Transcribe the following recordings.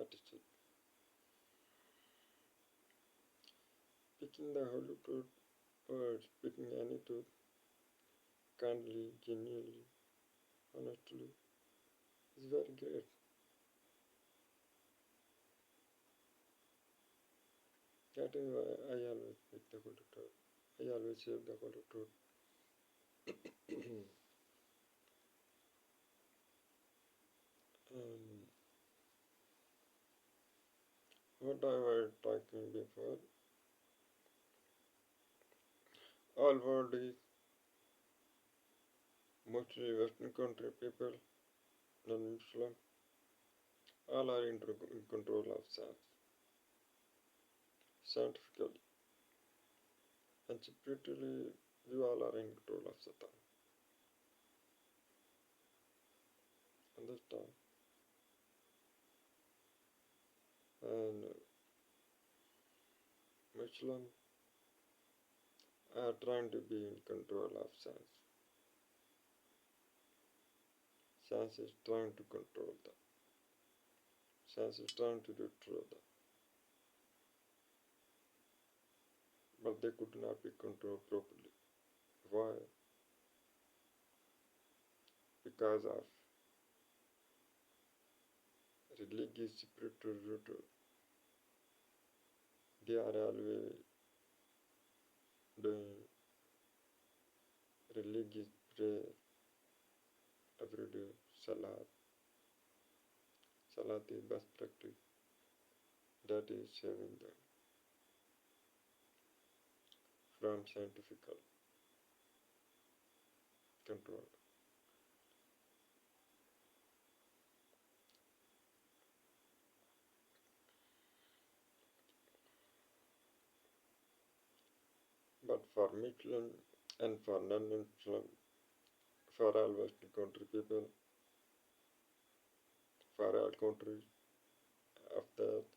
attitude. Speaking the holy truth or speaking any truth kindly, genuinely, honestly is very great. That is why I always speak the holy truth. I always say the holy truth. And what I was talking before, all world is mostly Western country people, non-Muslim, all are in control of science, scientifically, and spiritually, you all are in control of Satan. Understand? And Muslim are trying to be in control of science. Science is trying to control them. Science is trying to destroy them. But they could not be controlled properly. Why? Because of religious spiritual ritual. They are always doing religious prayer every day, salat. Salat is best practice. That is saving them from scientific control. But for Muslim and for non-Muslim, for all Western country people, for all countries of the earth,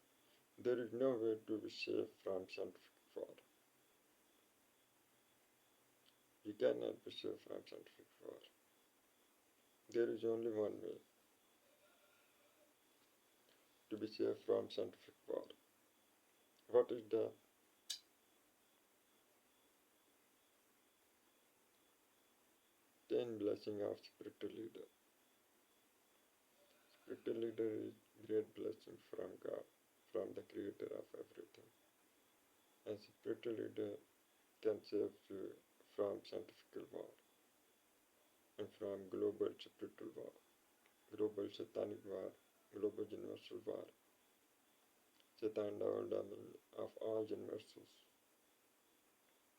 there is no way to be safe from scientific war. You cannot be safe from scientific war. There is only one way to be safe from scientific war. What is that? 10 blessing of spiritual leader. Spiritual leader is great blessing from God, from the creator of everything. And spiritual leader can save you from scientific war and from global spiritual war, global satanic war, global universal war. Satan double demon of all universes.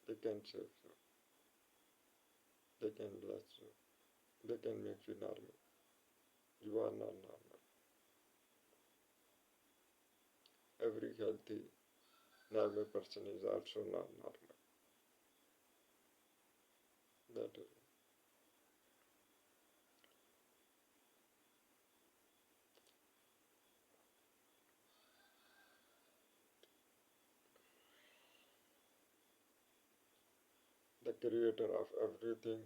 They can save you. They can bless you. They can make you normal. You are not normal. Every healthy, normal person is also not normal. That is the creator of everything,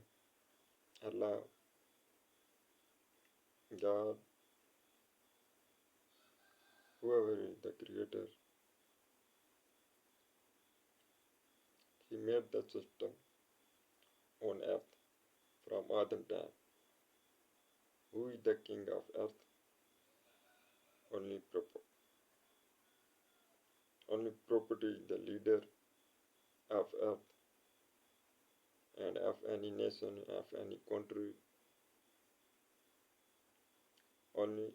Allah, God, whoever is the creator, he made the system on earth from Adam time. Who is the king of earth? Only proper. Only property is the leader of earth and of any nation, of any country. Only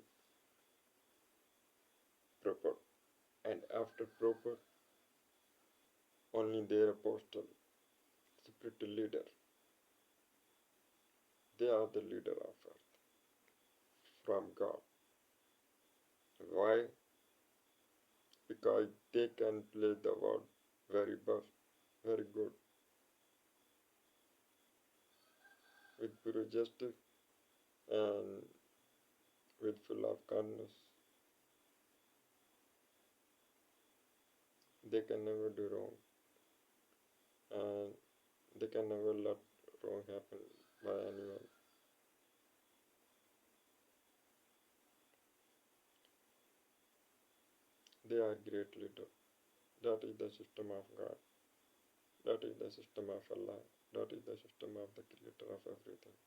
proper. And after proper, only their apostle, spiritual leader. They are the leader of earth from God. Why? Because they can play the word very best, very good, with pure justice and with full of kindness. They can never do wrong, and they can never let wrong happen by anyone. They are great leader. That is the system of God. That is the system of Allah. That is the system of the creator of everything.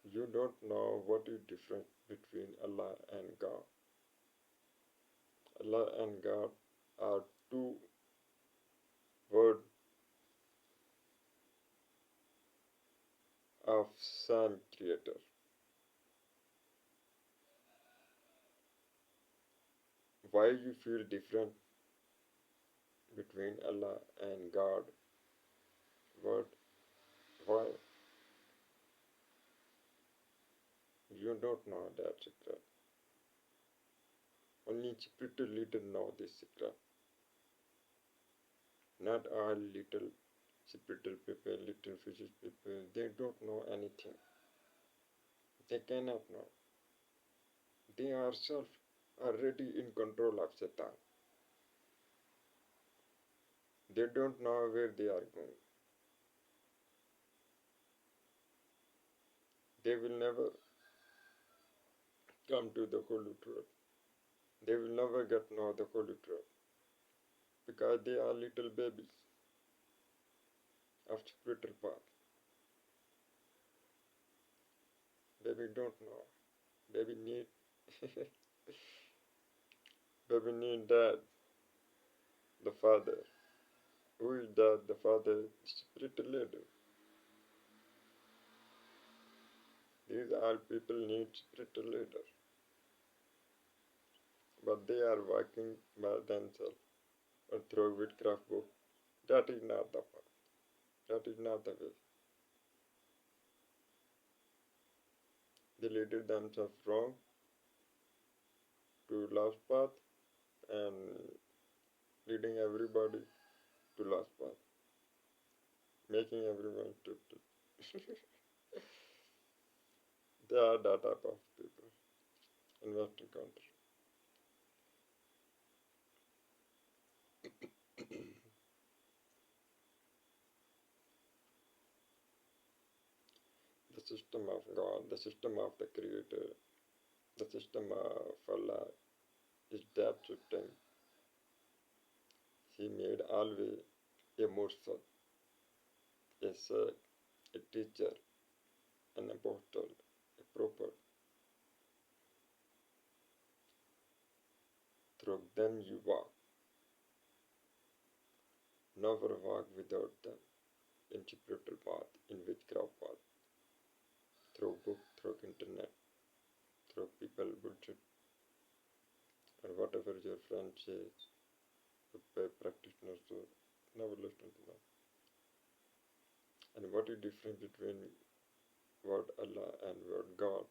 You don't know what is different between Allah and God. Allah and God are two words of same creator. Why you feel different between Allah and God? What? Why? You don't know that secret. Only spiritual leader know this secret. Not all little spiritual people, little physics people, they don't know anything. They cannot know. They are self already in control of Satan. They don't know where they are going. They will never come to the holy truth. They will never get know the holy truth because they are little babies of spiritual path. Baby don't know. Baby need baby need dad, the father. Who is dad? The father, spiritual leader. These all people need spiritual leader. But they are working by themselves or through witchcraft book. That is not the path. That is not the way. They leaded themselves wrong to lost path and leading everybody to lost path, making everyone stupid. They are that type of people in Western countries. The system of God, the system of the Creator, the system of Allah is that system. He made always a mursal, a sage, a teacher, an apostle, a prophet. Through them you walk. Never walk without them in spiritual path, in witchcraft path, through book, through internet, through people bullshit, or whatever your friend says, practitioners do, never listen to them. And what is difference between word Allah and word God?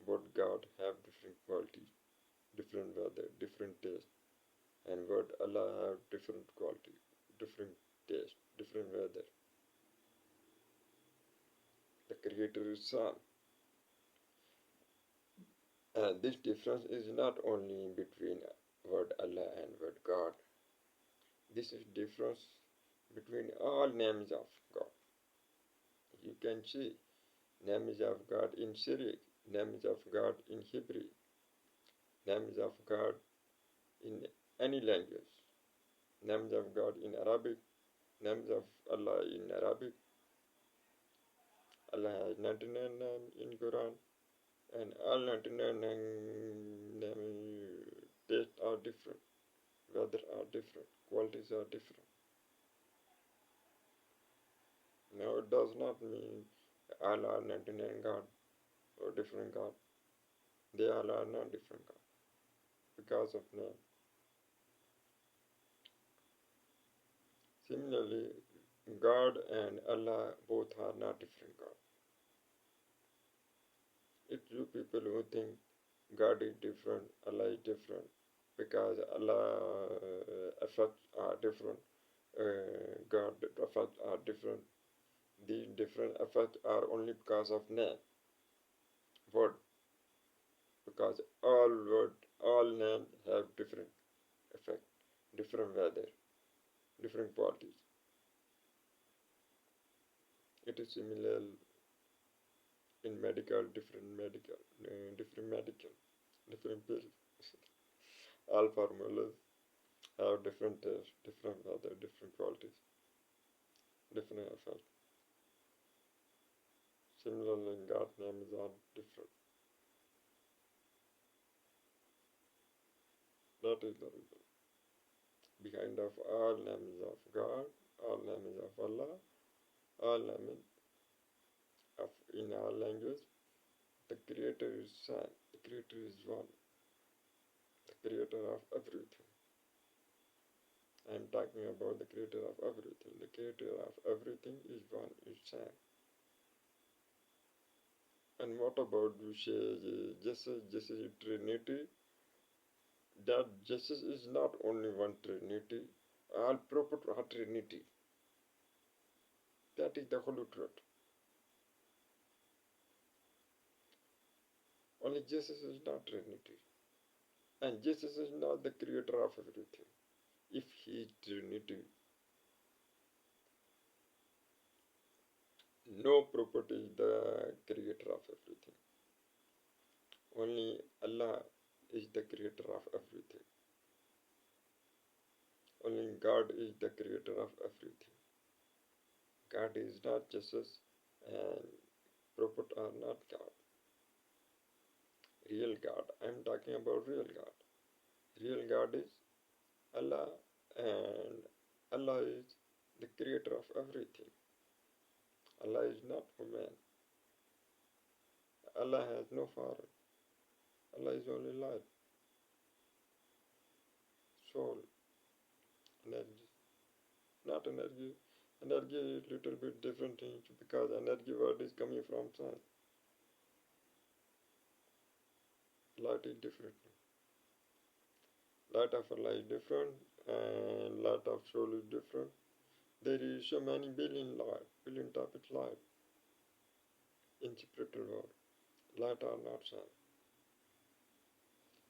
Word God have different qualities, different weather, different taste, and word Allah have different quality, different taste, different weather. The Creator is Son. And this difference is not only between word Allah and word God. This is difference between all names of God. You can see names of God in Syriac, names of God in Hebrew, names of God in any language, names of God in Arabic, names of Allah in Arabic. Allah has 99 names in Quran, and all 99 tastes are different, weather are different, qualities are different. Now it does not mean all are 99 God or different God. They all are not different God because of name. Similarly, God and Allah both are not different God. It's you people who think God is different, Allah is different, because Allah effects are different, God effects are different. These different effects are only because of name, word, because all names have different effect, different weather, different qualities. It is similar in medical, different medical, different medical, different pills. All formulas have different taste, different weather, different qualities, different effect. Similarly, God names are different. That is the reason. Behind of all names of God, all names of Allah, all names of in our language, the Creator is Son. The Creator is one. The Creator of everything. I am talking about the Creator of everything. The Creator of everything is one, is Son. And what about we say Jesus is Trinity? That Jesus is not only one Trinity, all proper are Trinity. That is the Holy Truth. Only Jesus is not Trinity. And Jesus is not the creator of everything. If he is Trinity, no property is the creator of everything. Only Allah is the creator of everything. Only God is the creator of everything. God is not Jesus and prophet are not God. Real God. I am talking about real God. Real God is Allah, and Allah is the creator of everything. Allah is not human. Allah has no father. Allah is only light, soul, energy. Not energy. Energy is little bit different thing because energy word is coming from sun. Light is different. Light of Allah is different and light of soul is different. There is so many billion type of light in spiritual world. Light are not sun.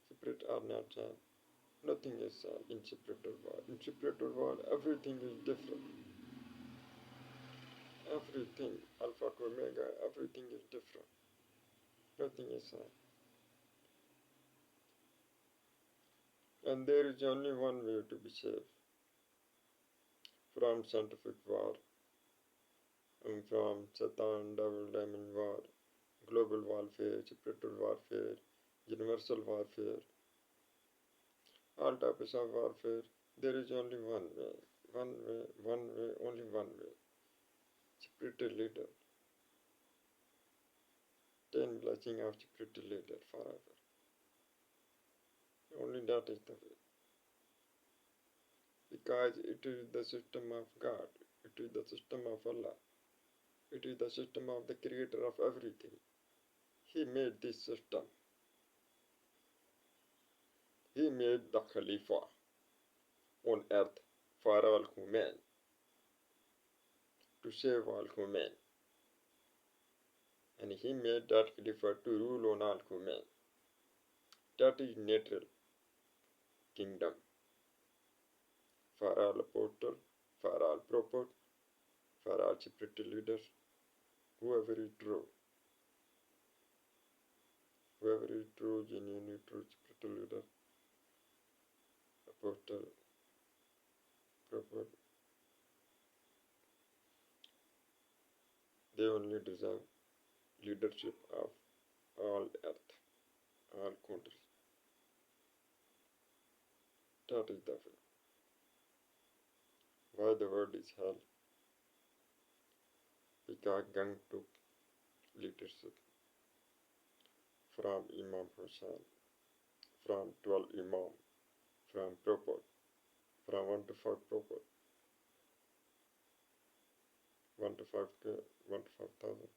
Spirit are not sun. Nothing is sun in spiritual world. In spiritual world, everything is different. Everything, alpha to omega, everything is different. Nothing is sun. And there is only one way to be safe from scientific war, and from Satan, devil, demon war, global warfare, spiritual warfare, universal warfare, all types of warfare. There is only one way, only one way. Spiritual leader, 10 blessing of spiritual leader forever. Only that is the way. Because it is the system of God, it is the system of Allah, it is the system of the creator of everything. He made this system. He made the Khalifa on earth for all human, to save all human. And he made that Khalifa to rule on all human. That is natural kingdom for all apostle, for all prophet, for all spiritual leaders, whoever is true. Whoever is true, genuine, true spiritual leader, apostle, prophet, they only deserve leadership of all earth, all countries. That is the way. Why the word is hell? Because gang took leadership from Imam Hussain, from 12 Imam, from prophet, from 1 to 5 prophet, 1 to 5K, 1 to 5,000.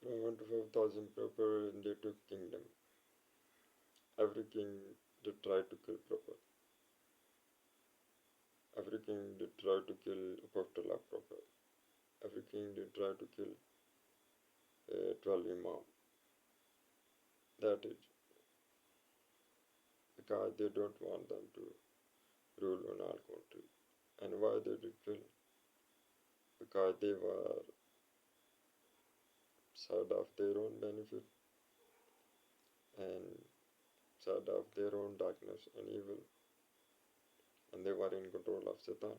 From 1 to 5,000 prophet, they took kingdom. Every king they tried to kill prophet. Every king they tried to kill apostle of prophet. Every king they tried to kill 12 Imam. That is because they don't want them to rule on our country. And why they did kill? Because they were side of their own benefit. and side of their own darkness and evil, and they were in control of Satan.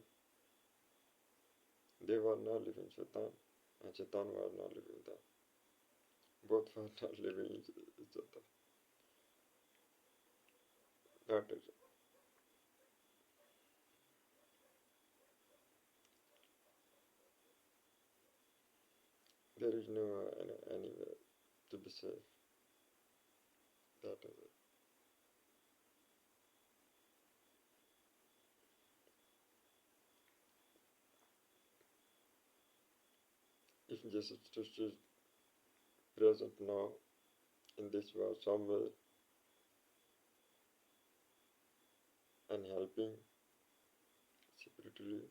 They were not living Satan, and Satan was not living them. Both were not living each other. That is it. There is no any way to be safe. That is it. If Jesus Christ is present now in this world somewhere and helping spiritually,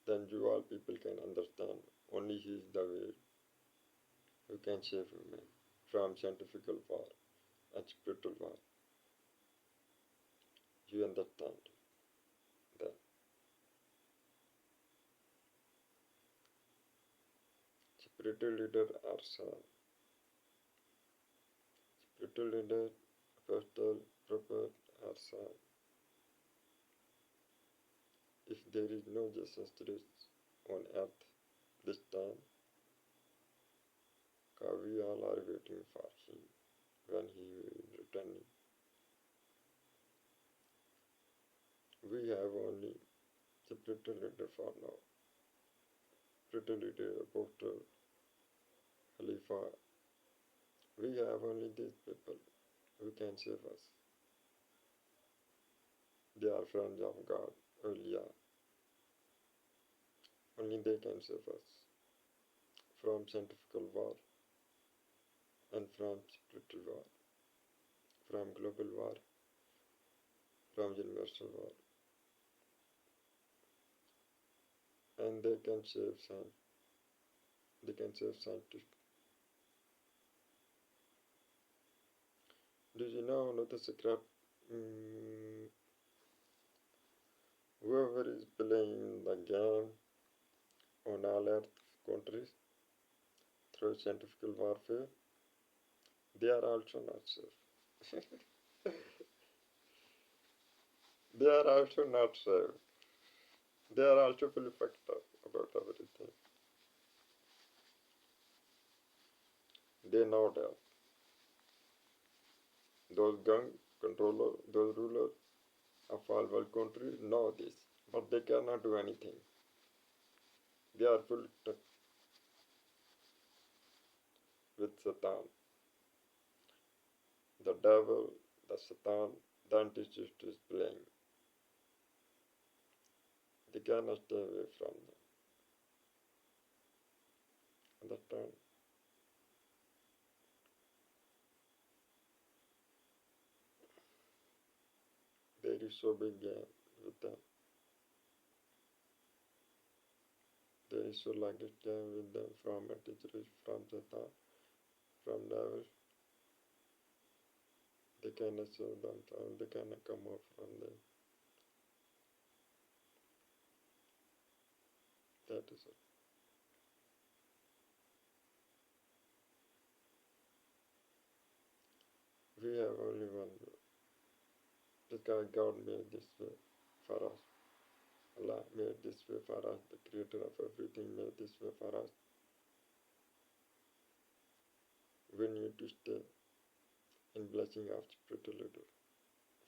then you all people can understand only He is the way who can save me from scientific war and spiritual war. You understand that spiritual leader are spiritual leader, apostle, prophet are son. If there is no Jesus Christ on earth this time, we all are waiting for Him when He will return. We have only spiritual leader for now. Spiritual leader, apostle, Khalifa. We have only these people who can save us. They are friends of God, Elia. Only they can save us from scientific war and from spiritual war, from global war, from universal war. And they can save science. They can save scientists. Do you know another secret? Mm, Whoever is playing the game on all earth countries through scientific warfare, they are also not safe. They are also not safe. They are also fully fucked up about everything. They know that. Those gun controllers, those rulers of all world countries know this, but they cannot do anything. They are full with Satan. The devil, the Satan, the Antichrist is playing. They cannot stay away from them. Understand? There is so big game with them. There is so largest game with them from Antichrist, from Satan, from devil. They cannot save themselves. They cannot come out from them. That is it. We have only one way. Because God made this way for us. Allah made this way for us. The creator of everything made this way for us. We need to stay in blessing of spiritual leader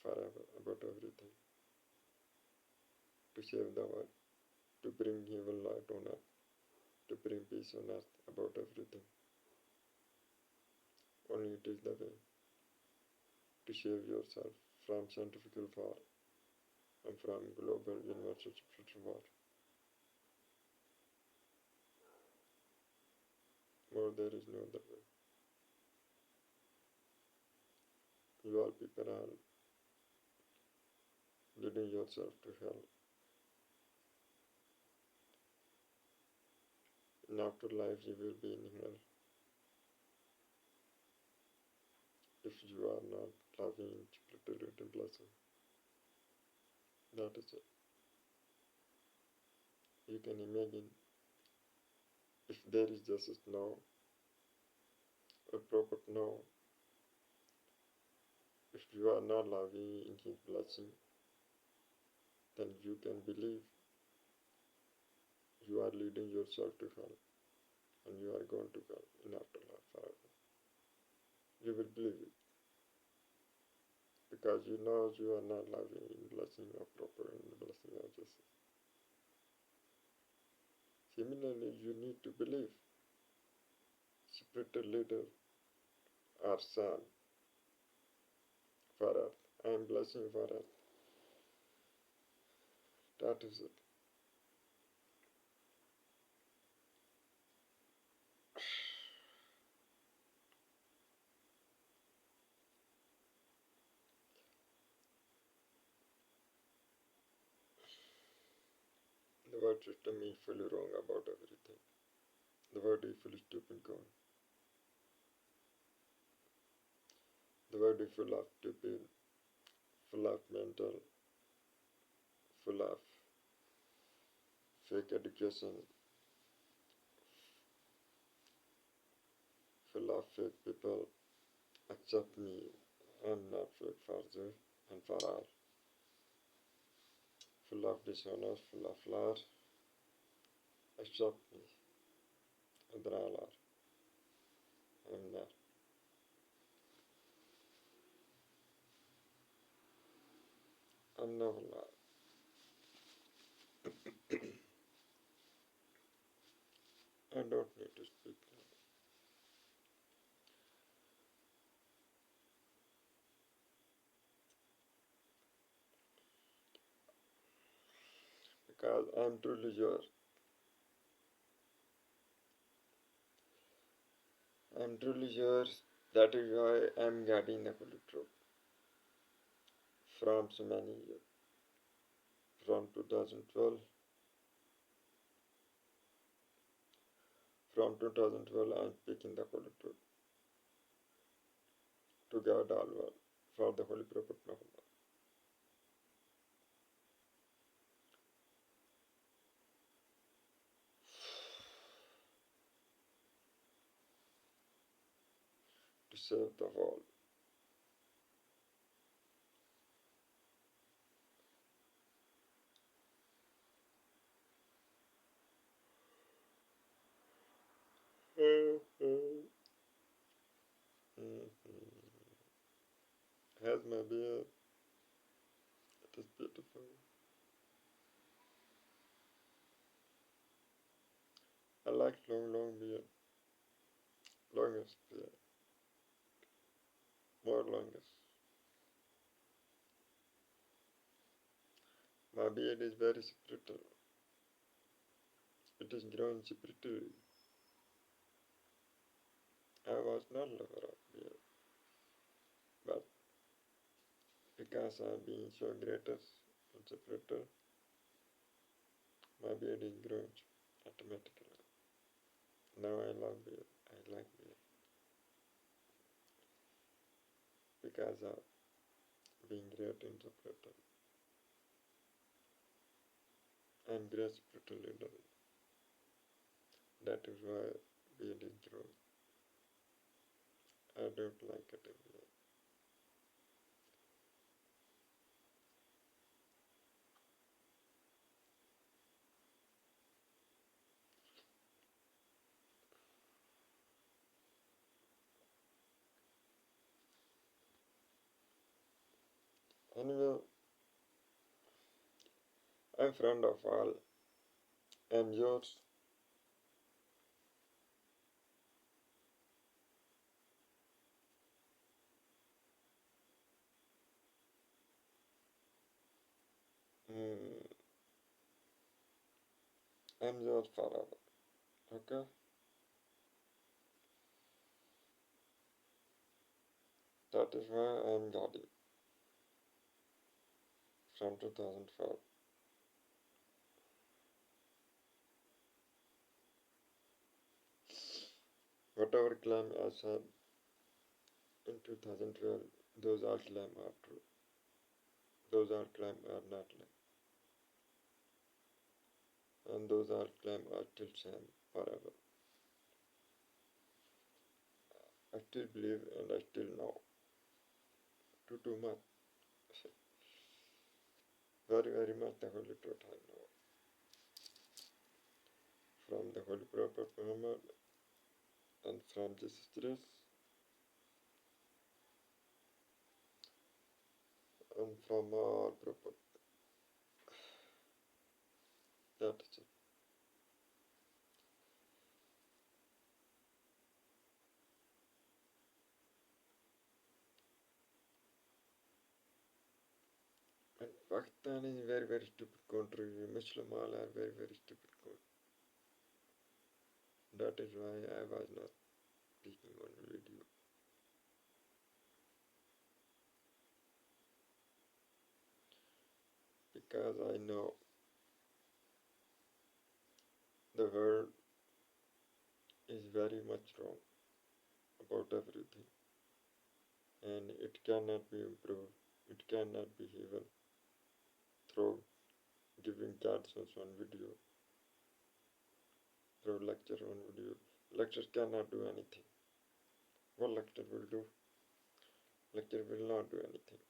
forever about everything. To save the world. To bring heaven light on earth. To bring peace on earth about everything. Only it is the way to save yourself from scientific war and from global universal spiritual war. More there is no other way. You all people are leading yourself to hell. In afterlife you will be in hell if you are not loving spirituality blessing. That is it. You can imagine if there is justice now, a prophet now, If you are not living in His blessing, then you can believe you are leading yourself to hell and you are going to hell in afterlife forever. You will believe it because you know you are not living in blessing or proper in the blessing of Jesus. Similarly, you need to believe spiritual leader or son for earth. I am blessing for earth. That is it. The world system is fully wrong about everything. The world is fully stupid going. The world is full of stupid, full of mental, full of fake education, full of fake people. Accept me. I'm not fake for you and for all. Full of dishonest, full of lies. Accept me. And all are. I'm not. I'm never lie. I don't need to speak now. Because I'm truly yours. I'm truly yours. That is why I'm getting the Holy Truth from so many years. From 2012. From 2012, I'm speaking the Holy Truth to God all world for the Holy Prophet Muhammad. To save the world. Has my beard. It is beautiful. I like long beard. Longest beard. More longest. My beard is very spiritual. It is growing spiritually. I was not lover of beard, but because I am being so greatest and spiritual, my beard is growing automatically. Now I love beard. I like beard because of being great and spiritual. I'm great spiritual leader. That is why beard is growing. I don't like it anymore. Anyway, I'm friend of all, and yours. Mm, I'm yours forever. Okay? That is why I'm Gaudi from 2004. Whatever claim I said in 2012, those all claims are true. Those all claims are not lie. And those all claims are still same forever. I still believe and I still know. too much. Very, very much the Holy Truth I know. From the Holy Prophet Muhammad and from Jesus Christ and from all prophets. That is it. And Pakistan is a very, very stupid country. Muslim all are very, very stupid country. That is why I was not speaking on video. Because I know the world is very much wrong about everything. And it cannot be improved. It cannot be even through giving captions on video, through lecture on video. Lecture cannot do anything. What lecture will do? Lecture will not do anything.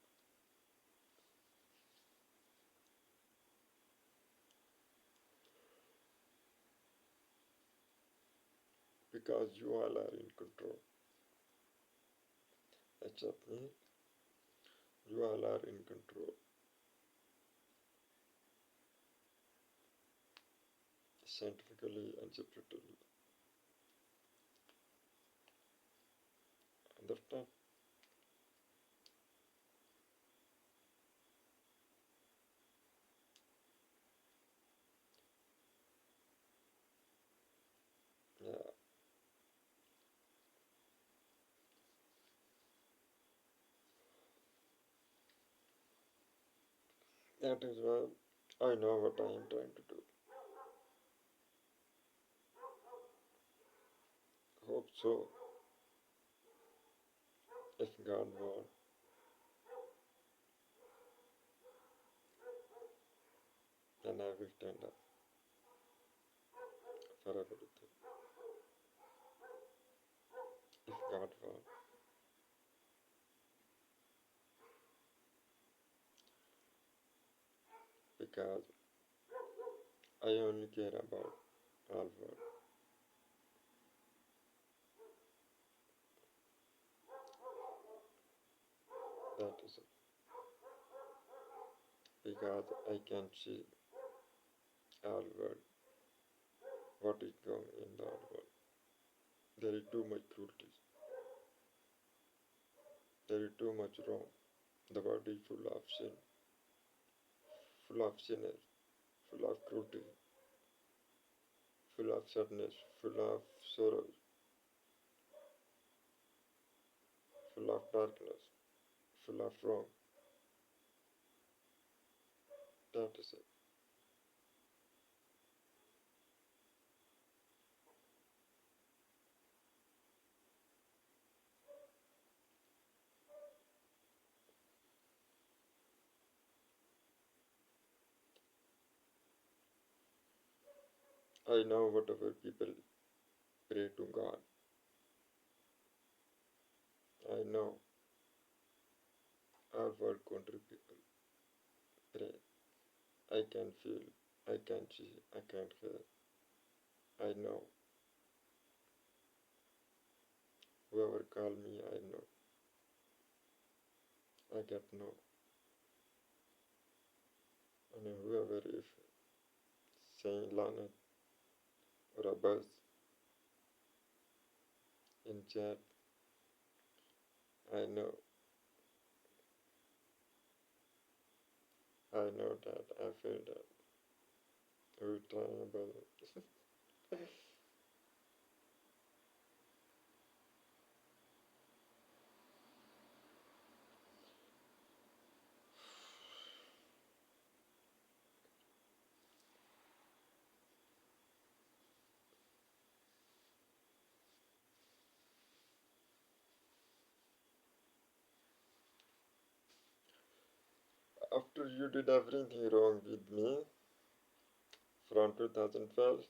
Because you all are in control. Except me, you all are in control. Scientifically and spiritually. Understand? Yeah. That is why I know what I am trying to do. Hope so. If God wants, then I will stand up for everything. If God wants. Because I only care about all world. That is it. Because I can see all world, what is going in the world. There is too much cruelty. There is too much wrong. The world is full of sinners, full of cruelty, full of sadness, full of sorrow, full of darkness, full of wrong. That is it. I know whatever people pray to God. I know all world country people pray. I can feel, I can see, I can hear. I know. Whoever call me, I know. I get no. And whoever if saying Lana or a buzz in chat, I know. I know that. I feel that. We're trying about it. After you did everything wrong with me from 2012,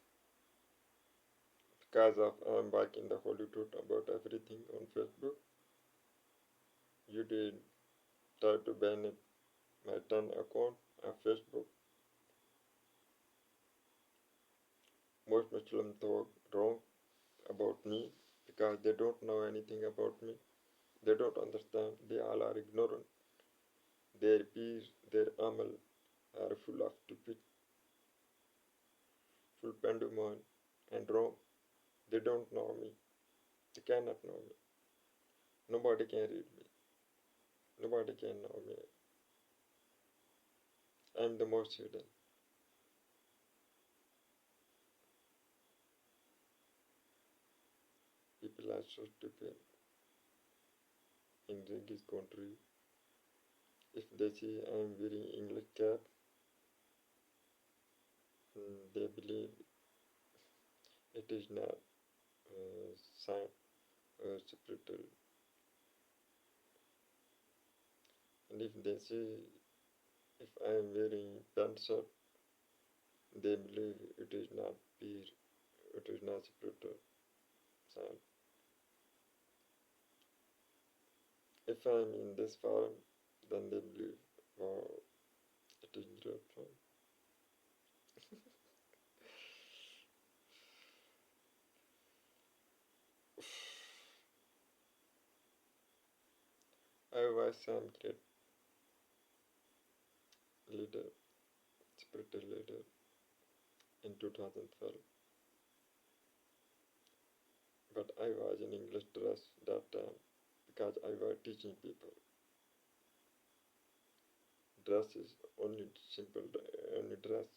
because of I'm back in the Holy Truth about everything on Facebook, you did tried to ban it, my 10 account on Facebook. Most Muslims thought wrong about me because they don't know anything about me. They don't understand. They all are ignorant. Their peers, their amal are full of stupid, full pandemonium and wrong. They don't know me. They cannot know me. Nobody can read me. Nobody can know me. I am the most hidden. People are so stupid in this country. If they see I am wearing English cap, they believe it is not sign spiritual. And if they see if I am wearing pant shirt, they believe it is not peer, it is not spiritual sign. If I am in this form, then they believe, wow, it is great form. I was some great leader, spiritual leader in 2012, but I was in English dress that time because I was teaching people. Dress is only simple, only dress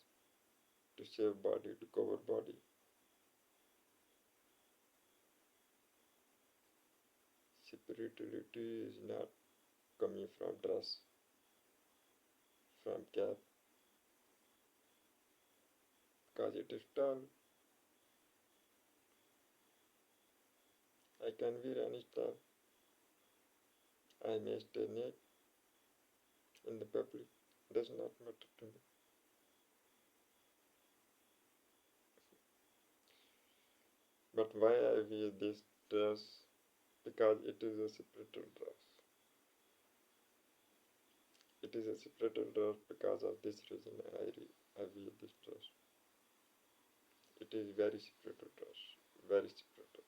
to save body, to cover body. Spirituality is not coming from dress, from cap, because it is tall. I can wear any style. I may stay naked in the public. Does not matter to me. But why I wear this dress? Because it is a spiritual dress. It is a spiritual dress because of this reason I wear this dress. It is very spiritual dress. Very spiritual.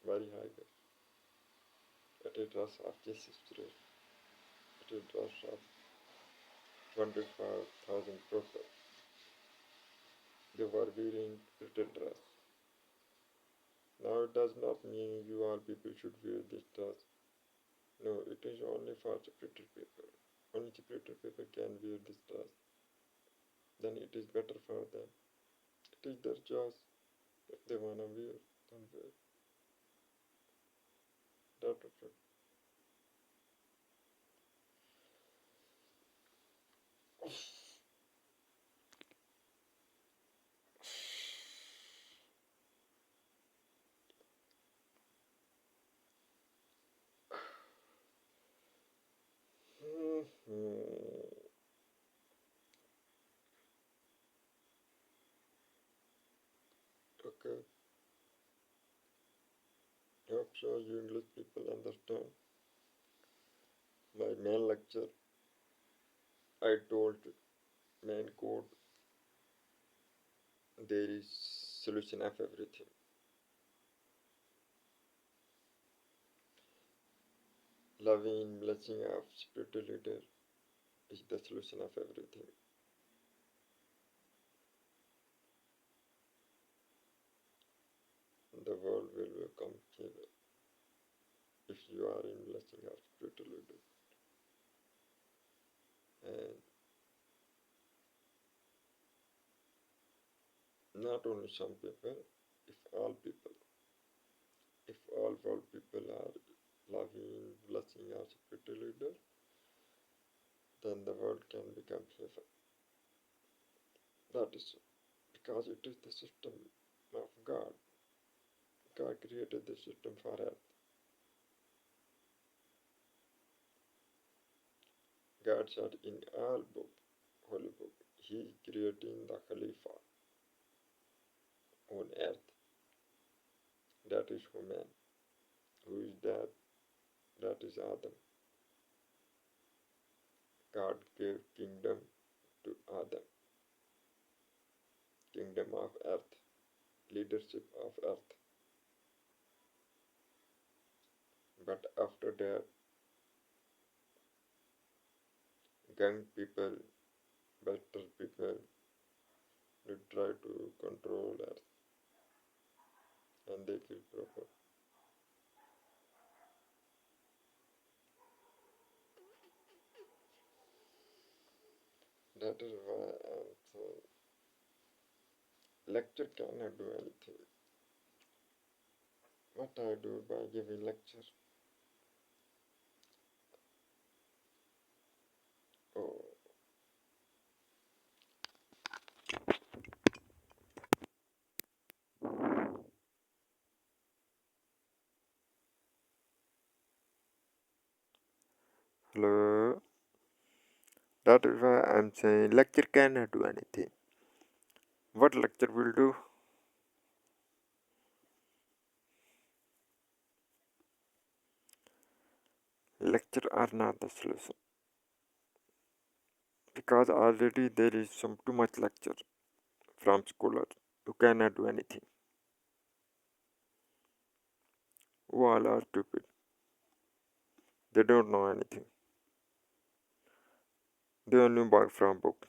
Very high. It is dress of Jesus Christ. It is dress of 25,000 prophets. They were wearing spiritual dress. Now it does not mean you all people should wear this dress. No, it is only for spiritual people. Only spiritual people can wear this dress. Then it is better for them. It is their choice. If they wanna wear, then wear. That's it. Okay. I hope so you English people understand. My main lecture, I told main code there is solution of everything. Loving blessing of spiritual leader is the solution of everything. The world will become favor if you are in blessing of spiritual leader. And not only some people, if all people, if all world people are loving blessing of spiritual leader, then the world can become favor. That is because it is the system of God. God created the system for earth. God said in all book, holy book, He is creating the Khalifa on earth. That is human. Who is that? That is Adam. God gave kingdom to Adam, kingdom of earth, leadership of earth. But after that, young people, better people, they try to control earth and they kill prophet. That is why I'm saying lecture cannot do anything. What I do by giving lecture? Oh, hello. That is why I'm saying lecture cannot do anything. What lecture will do? Lecture are not the solution. Because already there is some too much lecture from scholars who cannot do anything. Who all are stupid. They don't know anything. They only buy from book.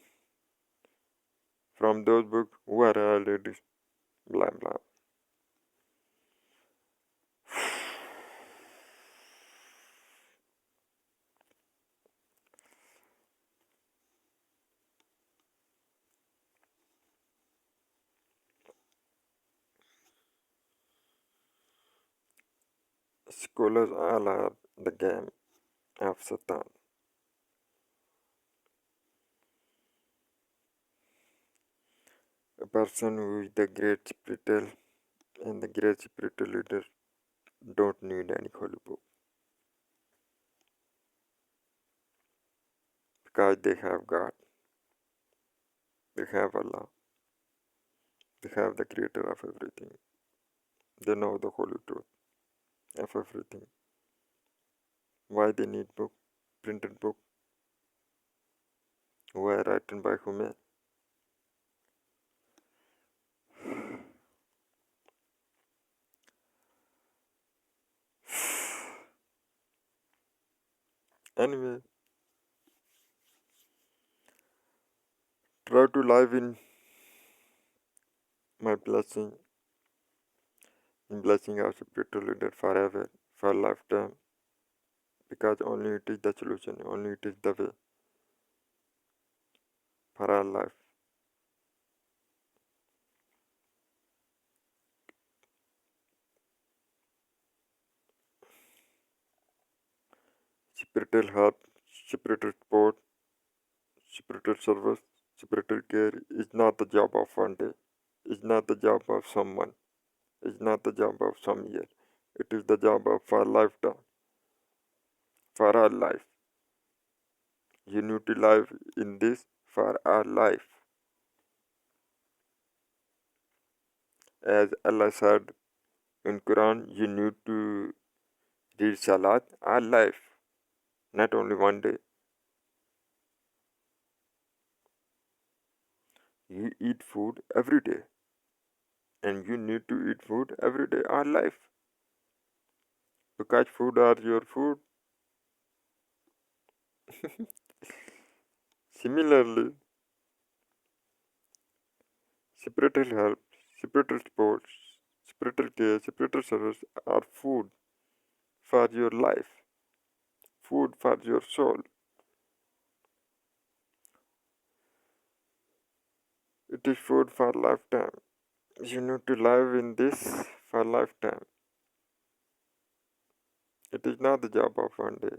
From those books who are already blah blah. Scholars all are the game of Satan. A person who is the great spiritual and the great spiritual leader don't need any holy book because they have God, they have Allah, they have the creator of everything. They know the holy truth of everything. Why they need book, printed book, were written by human. Anyway, try to live in my blessing, in blessing of spiritual leader forever, for lifetime, because only it is the solution, only it is the way for our life. Spiritual help, spiritual support, spiritual service, spiritual care is not the job of one day, is not the job of someone, is not the job of some year. It is the job of our lifetime, for our life. You need to live in this for our life. As Allah said in Quran, you need to read Salat our life, not only one day. You eat food every day, and you need to eat food every day our life. Because food are your food. Similarly, spiritual help, spiritual sports, spiritual care, spiritual service are food for your life, food for your soul. It is food for lifetime. You need to live in this for lifetime. It is not the job of one day.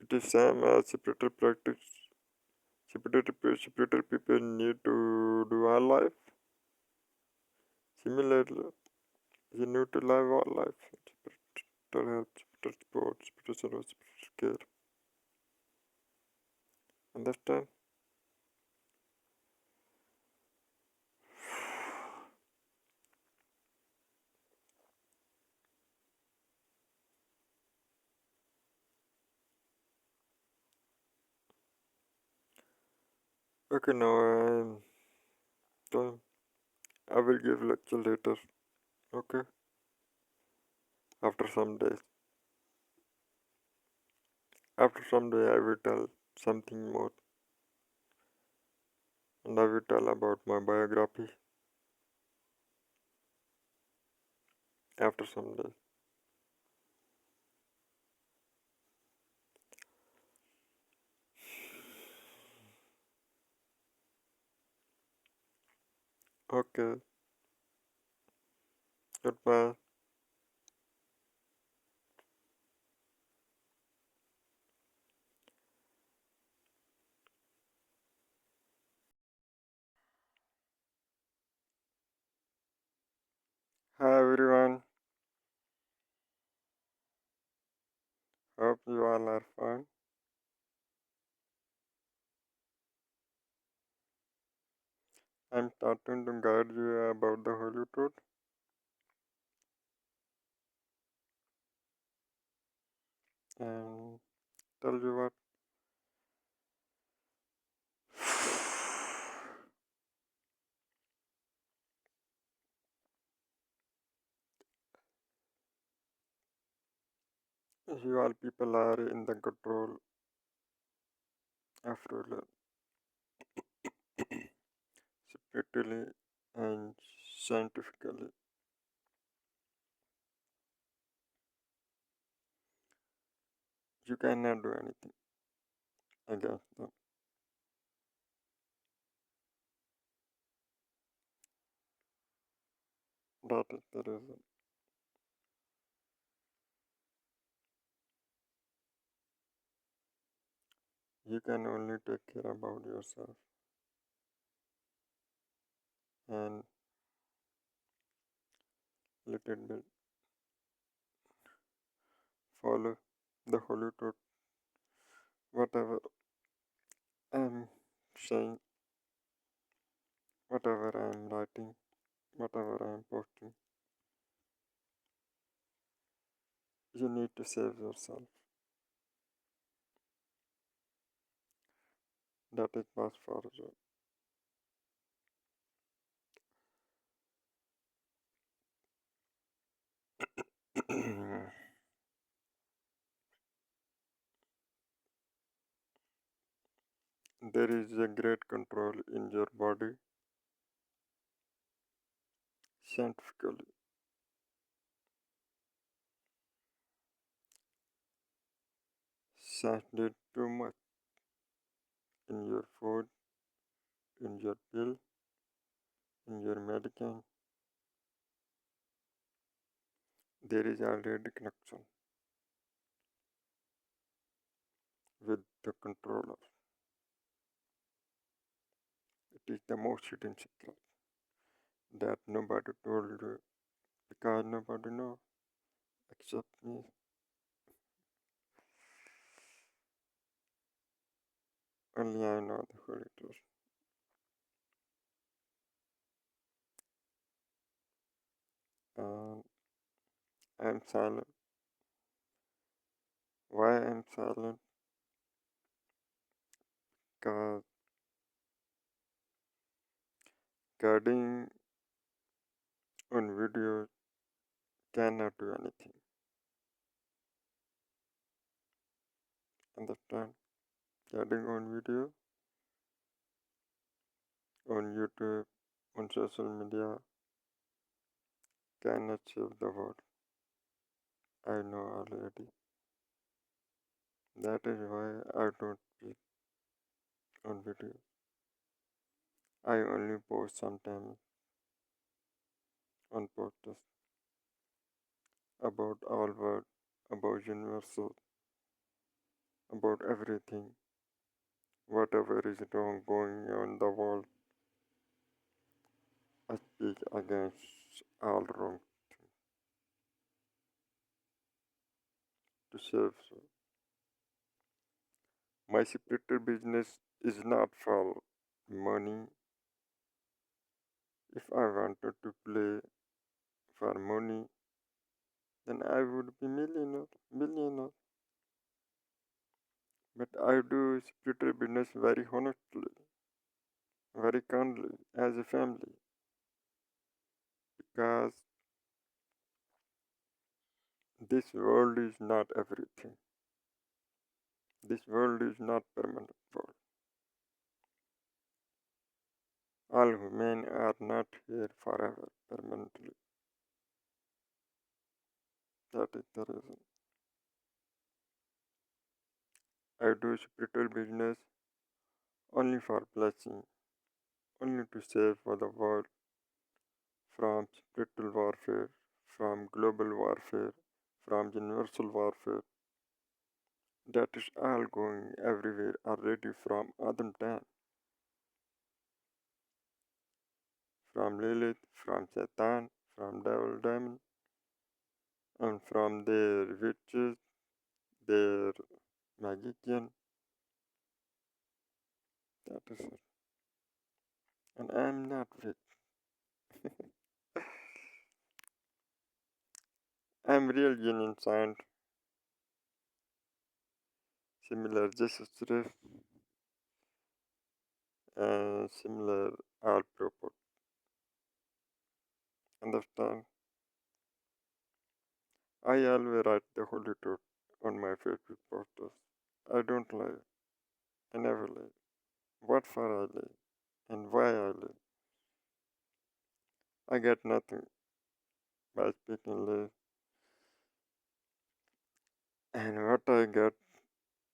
It is same as spiritual practice. Spiritual people need to do our life. Similarly, you need to live our life. Spiritual help, spiritual support, spiritual service, spiritual care. Understand? Okay, now so I will give lecture later. Okay, after some days. After some day, I will tell something more, and I will tell about my biography. After some days. Okay, goodbye. Hi everyone. Hope you all are fine. I'm starting to guide you about the Holy Truth and tell you what. You all people are in the control of ruler spiritually and scientifically. You cannot do anything against them. That is the reason. You can only take care about yourself and little bit follow the Holy Truth. Whatever I'm saying, whatever I'm writing, whatever I'm posting, you need to save yourself. That is best for you. There is a great control in your body scientifically. Science did too much in your food, in your pill, in your medicine. There is already connection with the controller. It is the most hidden secret that nobody told you because nobody knows except me. Only I know the Holy Truth. And I'm silent. Why I'm silent? Because guarding on video cannot do anything. Understand? Guarding on video, on YouTube, on social media cannot save the world. I know already. That is why I don't speak on video. I only post sometimes on podcast about all world, about universal, about everything, whatever is wrong going on the world. I speak against all wrong to save. So my spiritual business is not for money. If I wanted to play for money, then I would be millionaire. But I do spiritual business very honestly. very kindly as a family, because this world is not everything. This world is not permanent world. All human are not here forever permanently. That is the reason. I do spiritual business only for blessing, only to save for the world from spiritual warfare, from global warfare, from universal warfare. That is all going everywhere already from Adam time, from Lilith, from Satan, from devil demon, and from their witches, their magician. That is it. And I am not witch. I am real genuine saint, similar Jesus Christ, and similar all prophet. Understand? I always write the holy truth on my Facebook posters. I don't lie. I never lie. What for I lie? And why I lie? I get nothing by speaking lies. And what I get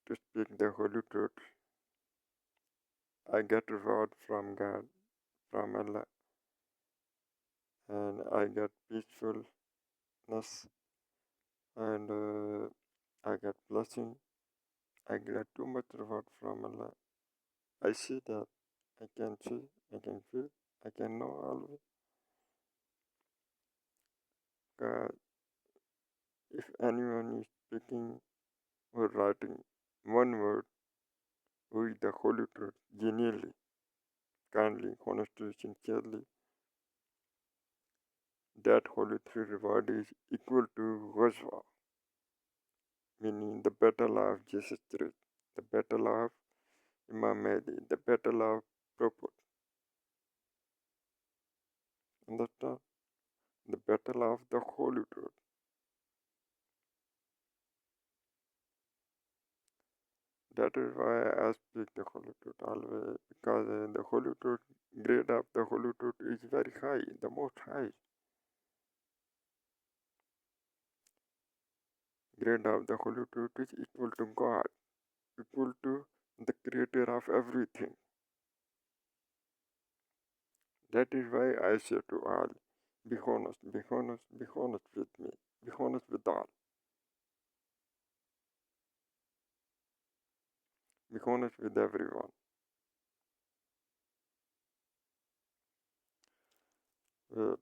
to speak the holy truth, I get reward from God, from Allah, and I get peacefulness, and I get blessing. I get too much reward from Allah. I see that. I can see, I can feel, I can know always. God, if anyone is speaking or writing one word with the holy truth, genuinely, kindly, honestly, sincerely, that holy truth reward is equal to Ghazwa, meaning the battle of Jesus Christ, the battle of Imam Mahdi, the battle of Prophet. Understand? The battle of the holy truth. That is why I speak the holy truth always, because the holy truth, grade of the holy truth is very high, the most high. Grade of the holy truth is equal to God, equal to the creator of everything. That is why I say to all, be honest, be honest, be honest with me, be honest with all, be honest with everyone. Uh,